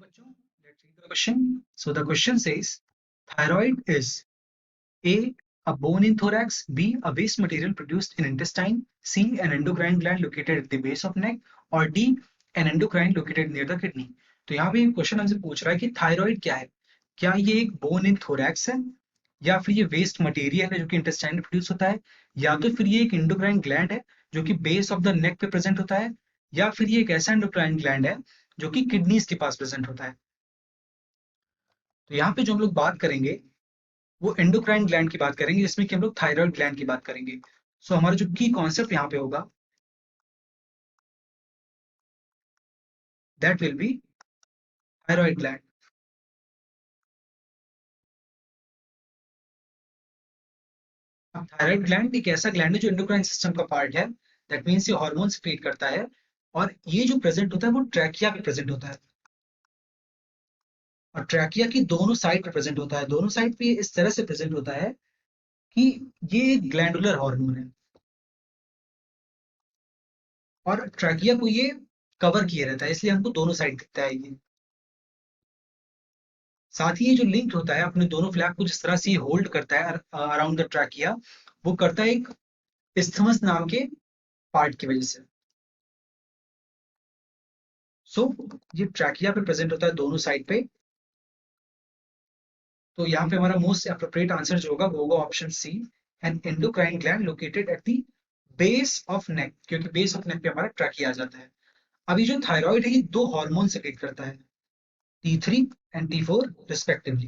बच्चों, let's read the question. So the question says, thyroid is A, a bone in thorax, B, a waste material produced in intestine, C, an endocrine gland located at the base of neck, और D, an endocrine located near the kidney. तो यहाँ पे question हमसे पूछ रहा है कि thyroid क्या है? क्या ये एक बोन इन थोरैक्स है, या फिर ये वेस्ट मटेरियल है जो कि इंटेस्टाइन में प्रोड्यूस होता है, या तो फिर ये एक एंडोक्राइन ग्लैंड है जो कि बेस ऑफ द नेक पे प्रेजेंट होता है, या फिर ये एक ऐसा एंडोक्राइन ग्लैंड है जो कि किडनीज के पास प्रेजेंट होता है। तो यहाँ पे जो हम लोग बात करेंगे वो एंडोक्राइन ग्लैंड की बात करेंगे, जिसमें कि हम लोग थायराइड ग्लैंड की बात करेंगे। सो हमारा जो की कॉन्सेप्ट यहाँ पे होगा, that will B thyroid gland. अब थायराइड ग्लैंड एक ऐसा ग्लैंड है जो एंडोक्राइन सिस्टम का पार्ट है। दैट मीन्स ये हार्मोन सिक्रीट करता है, और ये जो प्रेजेंट होता है वो ट्रैकिया पे प्रेजेंट होता है, और ट्रैकिया की दोनों साइड पे प्रेजेंट होता है। दोनों साइड पे इस तरह से प्रेजेंट होता है कि ये ग्लैंडुलर हार्मोन है, और ट्रैकिया को ये कवर किए रहता है, इसलिए हमको दोनों साइड दिखता है ये। साथ ही ये जो लिंक होता है अपने दोनों फ्लैप को जिस तरह से होल्ड करता है अराउंड द ट्रैकिया, वो करता है एक isthmus नाम के पार्ट की वजह से। सो ये ट्रैकिया पे प्रेजेंट होता है दोनों साइड पे। तो यहाँ पे हमारा मोस्ट अप्रोप्रिएट आंसर जो होगा वो होगा option C, an endocrine gland located at the base of neck, क्योंकि बेस ऑफ नेक पे हमारा ट्रैकिया आ जाता है। अभी जो थायराइड है ये दो हार्मोन सेक्रेट करता है, T3 and T4 respectively.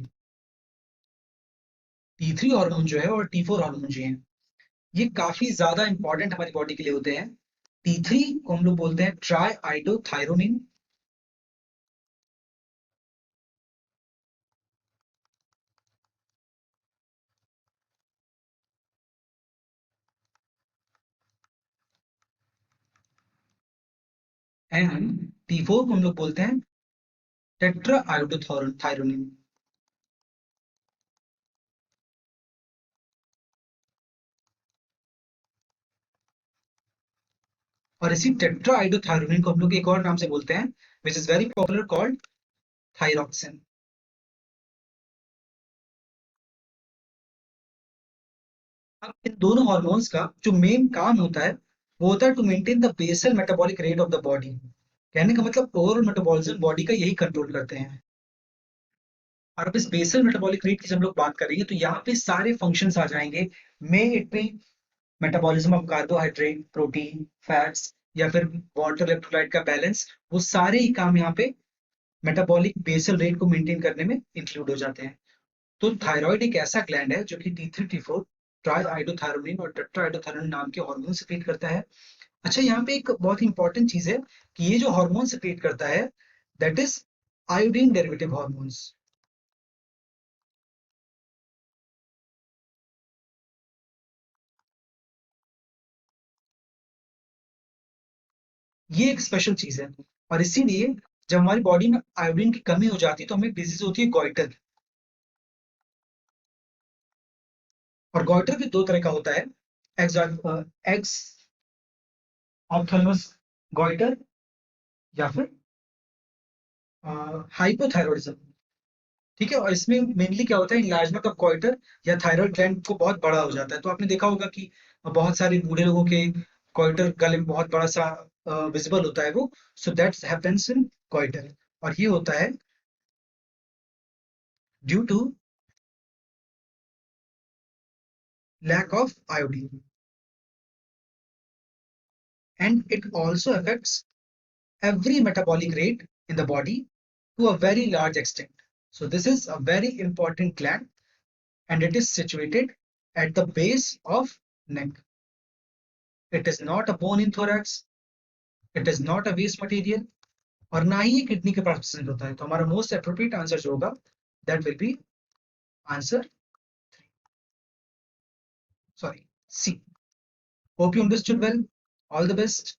T3 hormone जो है और T4 हार्मोन जो है, ये काफी ज्यादा इंपॉर्टेंट हमारी बॉडी के लिए होते हैं। T3 को हम लोग बोलते हैं ट्राई आइडोथायरोनिन, एंड T4 को हम लोग बोलते हैं टेट्रा आयोडोथायरोनिन। और इसी टेट्रा आयोडोथायरोनिन को हम लोग एक और नाम से बोलते हैं, which is very popular, called thyroxine. अब इन दोनों हार्मोन्स का जो मेन काम होता है वो होता है to maintain the basal metabolic rate of the body. कहने का मतलब ओवरऑल मेटाबॉलिज्म बॉडी का यही कंट्रोल करते हैं। और अब इस बेसल मेटाबॉलिक रेट की जब हम लोग बात करेंगे तो यहाँ पे सारे फंक्शंस आ जाएंगे। May it be metabolism of carbohydrate, protein, fats, या फिर वाटर इलेक्ट्रोलाइट का बैलेंस, वो सारे ही काम यहाँ पे मेटाबॉलिक बेसल रेट को मेंटेन करने में इंक्लूड हो जाते हैं। तो थायराइड एक ऐसा ग्लैंड है जो कि T3 T4 ट्राई आइडोथायरोनिन और टेट्रा आइडोथायरोनिन नाम के हार्मोन सिक्रीट करता है। अच्छा, यहाँ पे एक बहुत इंपॉर्टेंट चीज है कि ये जो हार्मोन सिक्रीट करता है, that is iodine derivative hormones. ये एक स्पेशल चीज है, और इसीलिए जब हमारी बॉडी में आयोडीन की कमी हो जाती है तो हमें डिजीज होती है गॉइटर। और गॉइटर भी दो तरह का होता है, एक्स ऑप्थेल्मस गॉइटर, या फिर हाइपोथायरॉइडिज्म। ठीक है, और इसमें मेनली क्या होता है, इनलार्जमेंट ऑफ गॉइटर या थायराइड ग्लैंड को बहुत बड़ा हो जाता है। तो आपने देखा होगा कि बहुत सारे बूढ़े लोगों के गॉइटर गले में बहुत बड़ा सा विजिबल होता है वो। So that's happens in goitre, और ये होता है due to lack of iodine, and it also affects every metabolic rate in the body to a very large extent. So this is a very important gland, and it is situated at the base of neck. It is not a bone in thorax, it is not a waste material, और ना ही ये kidney के पास present होता है। तो हमारा most appropriate answer जो होगा, that will be answer, sorry, C. Hope you understood well, all the best.